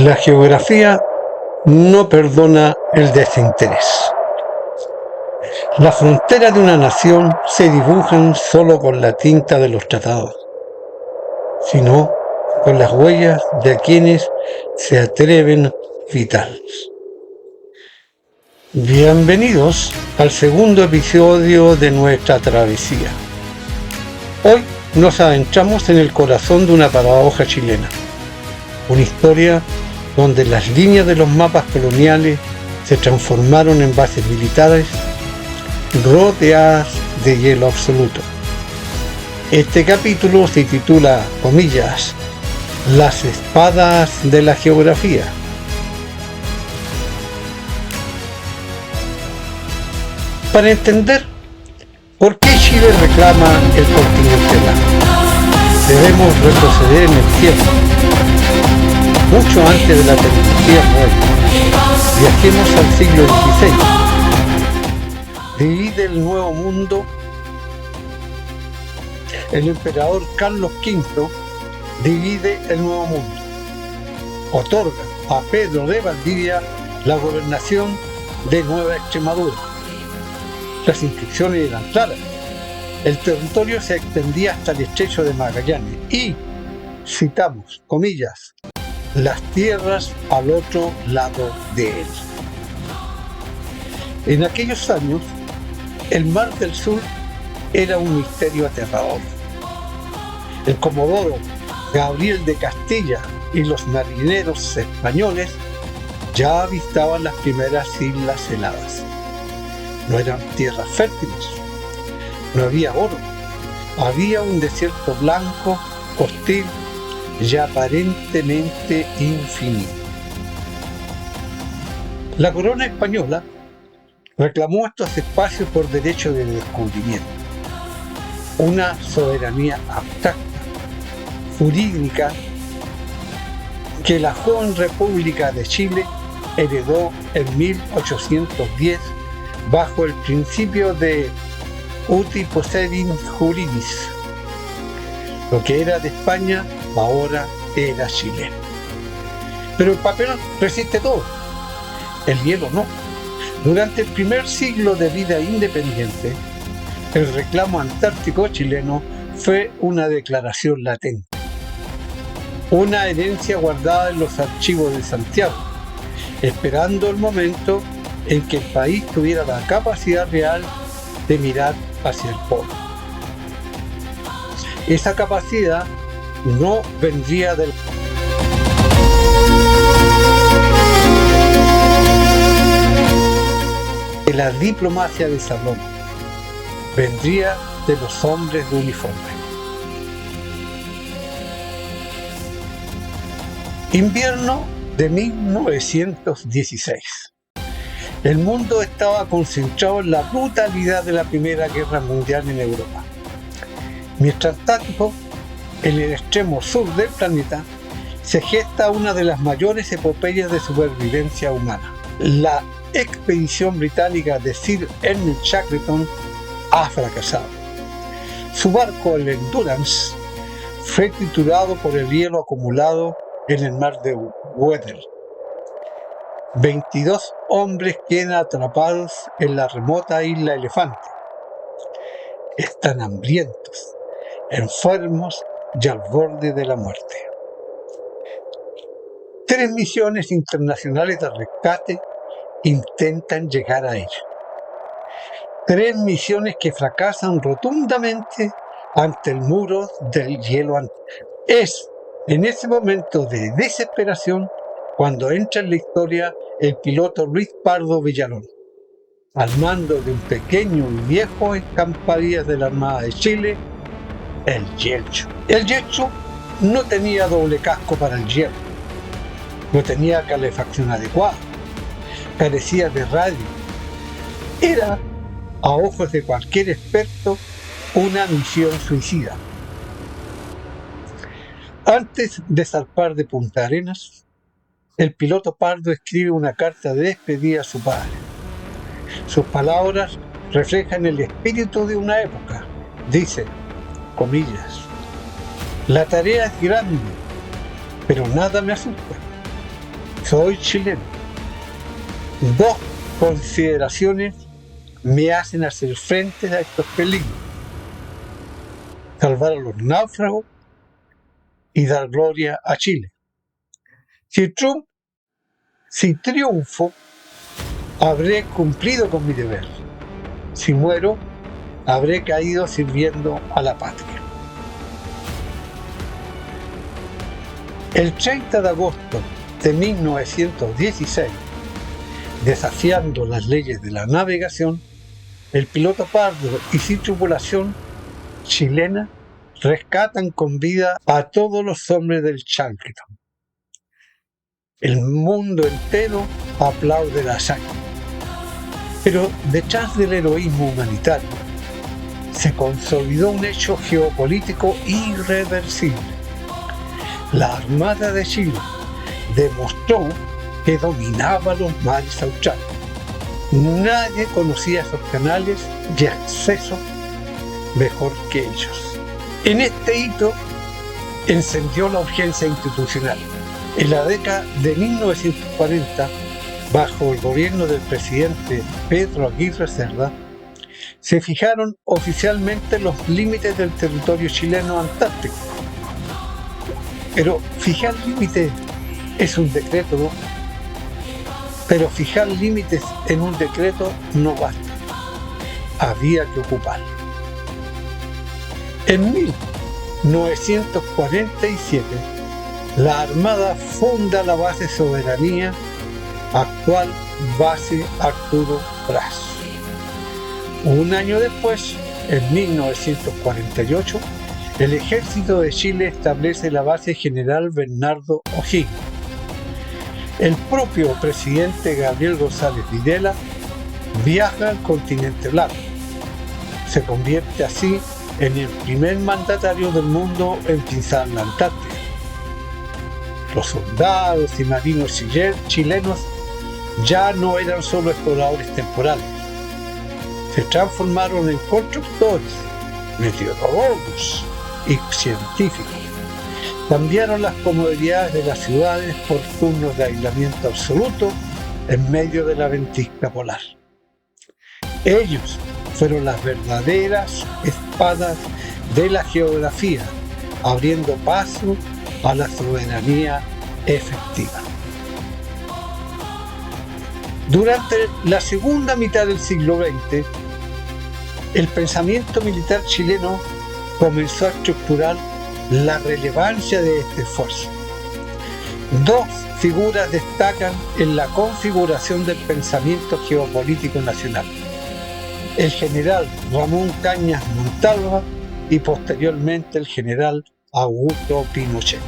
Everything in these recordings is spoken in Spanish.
La geografía no perdona el desinterés. Las fronteras de una nación se dibujan solo con la tinta de los tratados, sino con las huellas de quienes se atreven a visitarlos. Bienvenidos al segundo episodio de nuestra travesía. Hoy nos adentramos en el corazón de una paradoja chilena, una historia donde las líneas de los mapas coloniales se transformaron en bases militares rodeadas de hielo absoluto. Este capítulo se titula, comillas, Las espadas de la geografía. Para entender por qué Chile reclama el continente blanco, debemos retroceder en el tiempo, mucho antes de la tecnología moderna. Viajemos al siglo XVI. Divide el Nuevo Mundo. El emperador Carlos V divide el Nuevo Mundo. Otorga a Pedro de Valdivia la gobernación de Nueva Extremadura. Las instrucciones eran claras. El territorio se extendía hasta el estrecho de Magallanes y, citamos, comillas, las tierras al otro lado de él. En aquellos años, el Mar del Sur era un misterio aterrador. El comodoro Gabriel de Castilla y los marineros españoles ya avistaban las primeras islas heladas. No eran tierras fértiles, no había oro, había un desierto blanco, hostil y aparentemente infinito. La corona española reclamó estos espacios por derecho de descubrimiento, una soberanía abstracta, jurídica, que la joven República de Chile heredó en 1810 bajo el principio de uti possedit juridis. Lo que era de España ahora era chileno. Pero el papel resiste todo, el hielo no. Durante el primer siglo de vida independiente, el reclamo antártico chileno fue una declaración latente, una herencia guardada en los archivos de Santiago, esperando el momento en que el país tuviera la capacidad real de mirar hacia el polo. Esa capacidad no vendría de la diplomacia de salón, vendría de los hombres de uniforme. Invierno de 1916. El mundo estaba concentrado en la brutalidad de la Primera Guerra Mundial en Europa. Mientras tanto, en el extremo sur del planeta, se gesta una de las mayores epopeyas de supervivencia humana. La expedición británica de Sir Ernest Shackleton ha fracasado. Su barco, el Endurance, fue triturado por el hielo acumulado en el mar de Weddell. 22 hombres quedan atrapados en la remota isla Elefante. Están hambrientos, enfermos y al borde de la muerte. 3 misiones internacionales de rescate intentan llegar a ella. 3 misiones que fracasan rotundamente ante el muro del hielo. Es en ese momento de desesperación cuando entra en la historia el piloto Luis Pardo Villalón, al mando de un pequeño y viejo escampadias de la Armada de Chile, el Yelcho. El Yelcho no tenía doble casco para el hielo, no tenía calefacción adecuada, carecía de radio. Era, a ojos de cualquier experto, una misión suicida. Antes de zarpar de Punta Arenas, el piloto Pardo escribe una carta de despedida a su padre. Sus palabras reflejan el espíritu de una época. Dice, comillas, la tarea es grande, pero nada me asusta. Soy chileno. Dos consideraciones me hacen hacer frente a estos peligros: salvar a los náufragos y dar gloria a Chile. Si triunfo, habré cumplido con mi deber. Si muero, habré caído sirviendo a la patria. El 30 de agosto de 1916, desafiando las leyes de la navegación, el piloto Pardo y su tripulación chilena rescatan con vida a todos los hombres del Shackleton. El mundo entero aplaude la hazaña. Pero detrás del heroísmo humanitario se consolidó un hecho geopolítico irreversible. La Armada de Chile demostró que dominaba los mares australes. Nadie conocía esos canales y accesos mejor que ellos. En este hito encendió la urgencia institucional. En la década de 1940, bajo el gobierno del presidente Pedro Aguirre Cerda, se fijaron oficialmente los límites del territorio chileno antártico. Pero fijar límites es un decreto, ¿no? Pero fijar límites en un decreto no basta. Había que ocuparlo. En 1947, la Armada funda la base Soberanía, actual base Arturo Pras. Un año después, en 1948, el Ejército de Chile establece la base General Bernardo O'Higgins. El propio presidente Gabriel González Videla viaja al continente blanco. Se convierte así en el primer mandatario del mundo en pisar la Antártida. Los soldados y marinos chilenos ya no eran solo exploradores temporales. Se transformaron en constructores, meteorólogos y científicos. Cambiaron las comodidades de las ciudades por turnos de aislamiento absoluto en medio de la ventisca polar. Ellos fueron las verdaderas espadas de la geografía, abriendo paso a la soberanía efectiva. Durante la segunda mitad del siglo XX, el pensamiento militar chileno comenzó a estructurar la relevancia de este esfuerzo. Dos figuras destacan en la configuración del pensamiento geopolítico nacional: el general Ramón Cañas Montalva y posteriormente el general Augusto Pinochet.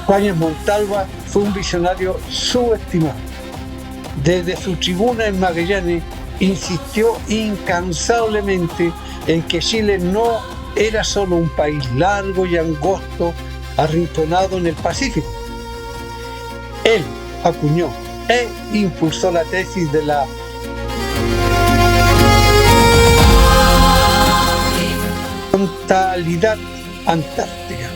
Cañas Montalva fue un visionario subestimado. Desde su tribuna en Magallanes insistió incansablemente en que Chile no era solo un país largo y angosto arrinconado en el Pacífico. Él acuñó e impulsó la tesis de la frontalidad antártica.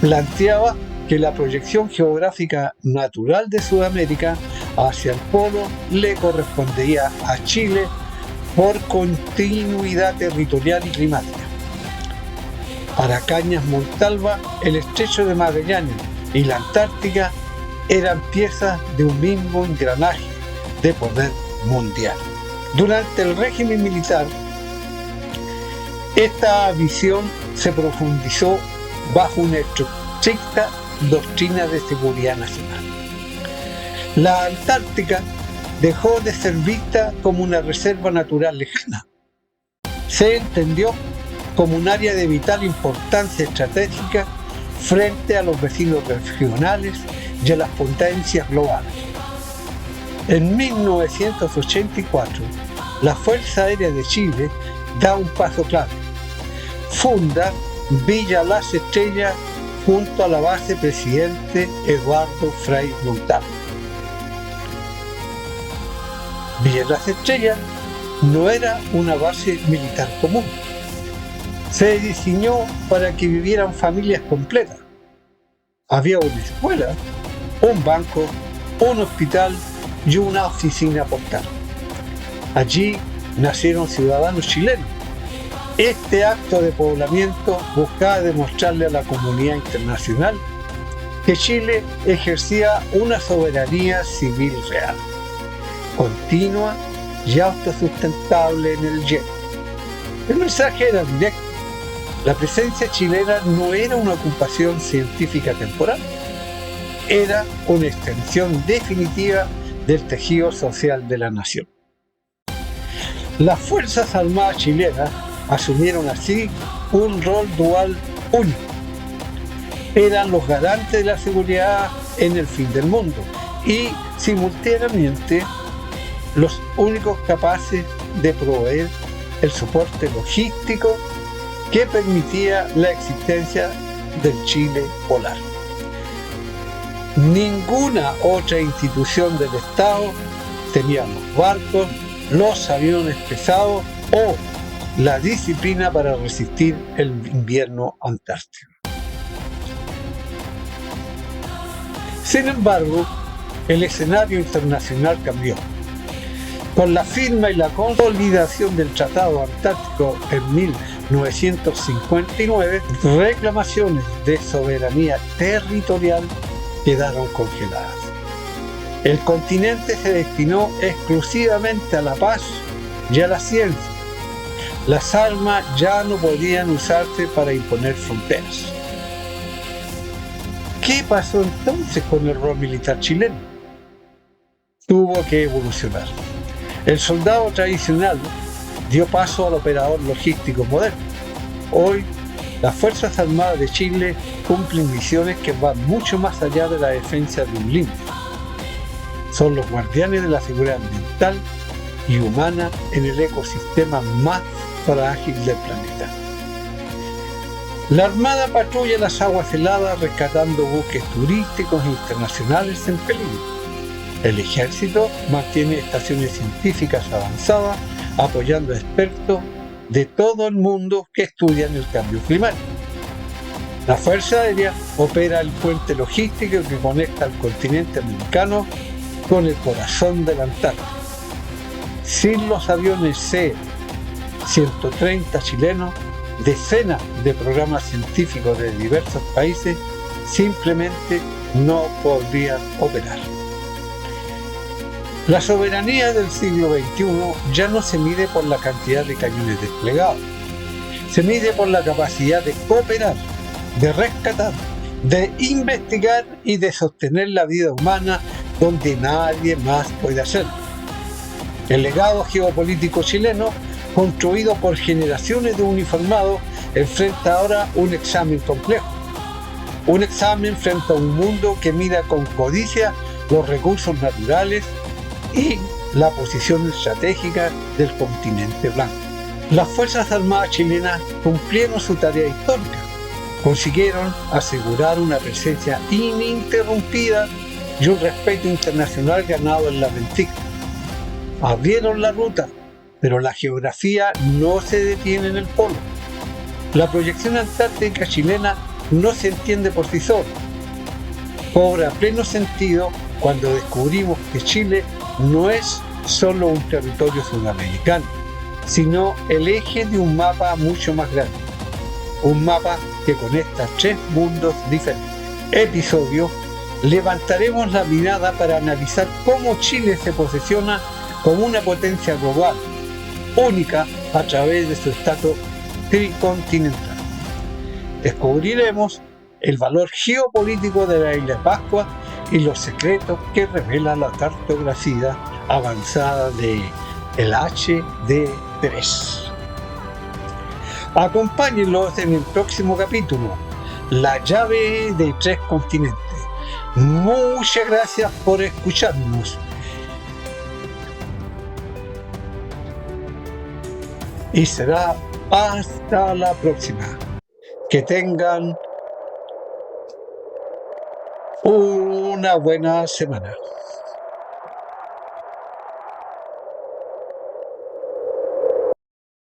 Planteaba que la proyección geográfica natural de Sudamérica hacia el polo le correspondería a Chile por continuidad territorial y climática. Para Cañas Montalva, el estrecho de Magallanes y la Antártica eran piezas de un mismo engranaje de poder mundial. Durante el régimen militar, esta visión se profundizó bajo una estricta doctrina de seguridad nacional. La Antártica dejó de ser vista como una reserva natural lejana. Se entendió como un área de vital importancia estratégica frente a los vecinos regionales y a las potencias globales. En 1984, la Fuerza Aérea de Chile da un paso clave. Funda Villa Las Estrellas junto a la base Presidente Eduardo Frei Montalva. Villa Las Estrellas no era una base militar común. Se diseñó para que vivieran familias completas. Había una escuela, un banco, un hospital y una oficina postal. Allí nacieron ciudadanos chilenos. Este acto de poblamiento buscaba demostrarle a la comunidad internacional que Chile ejercía una soberanía civil real, continua y autosustentable en el yen. El mensaje era directo. La presencia chilena no era una ocupación científica temporal, era una extensión definitiva del tejido social de la nación. Las Fuerzas Armadas chilenas asumieron así un rol dual único. Eran los garantes de la seguridad en el fin del mundo y, simultáneamente, los únicos capaces de proveer el soporte logístico que permitía la existencia del Chile polar. Ninguna otra institución del Estado tenía los barcos, los aviones pesados o la disciplina para resistir el invierno antártico. Sin embargo, el escenario internacional cambió. Con la firma y la consolidación del Tratado Antártico en 1959, reclamaciones de soberanía territorial quedaron congeladas. El continente se destinó exclusivamente a la paz y a la ciencia. Las armas ya no podían usarse para imponer fronteras. ¿Qué pasó entonces con el rol militar chileno? Tuvo que evolucionar. El soldado tradicional dio paso al operador logístico moderno. Hoy, las Fuerzas Armadas de Chile cumplen misiones que van mucho más allá de la defensa de un límite. Son los guardianes de la seguridad ambiental y humana en el ecosistema más frágil del planeta. La Armada patrulla las aguas heladas rescatando buques turísticos internacionales en peligro. El Ejército mantiene estaciones científicas avanzadas apoyando a expertos de todo el mundo que estudian el cambio climático. La Fuerza Aérea opera el puente logístico que conecta al continente americano con el corazón de la Antártida. Sin los aviones C-130 chilenos, decenas de programas científicos de diversos países simplemente no podrían operar. La soberanía del siglo XXI ya no se mide por la cantidad de cañones desplegados, se mide por la capacidad de cooperar, de rescatar, de investigar y de sostener la vida humana donde nadie más puede hacerlo. El legado geopolítico chileno, construido por generaciones de uniformados, enfrenta ahora un examen complejo. Un examen frente a un mundo que mira con codicia los recursos naturales y la posición estratégica del continente blanco. Las Fuerzas Armadas chilenas cumplieron su tarea histórica. Consiguieron asegurar una presencia ininterrumpida y un respeto internacional ganado en la Báltica. Abrieron la ruta, pero la geografía no se detiene en el polo. La proyección antártica chilena no se entiende por sí sola. Cobra pleno sentido cuando descubrimos que Chile no es solo un territorio sudamericano, sino el eje de un mapa mucho más grande. Un mapa que conecta tres mundos diferentes. Episodio: levantaremos la mirada para analizar cómo Chile se posiciona como una potencia global, única a través de su estatus tricontinental. Descubriremos el valor geopolítico de la isla de Pascua y los secretos que revela la cartografía avanzada de el HD3. Acompáñenlos en el próximo capítulo, La llave de tres continentes. Muchas gracias por escucharnos. Y será hasta la próxima. Que tengan una buena semana.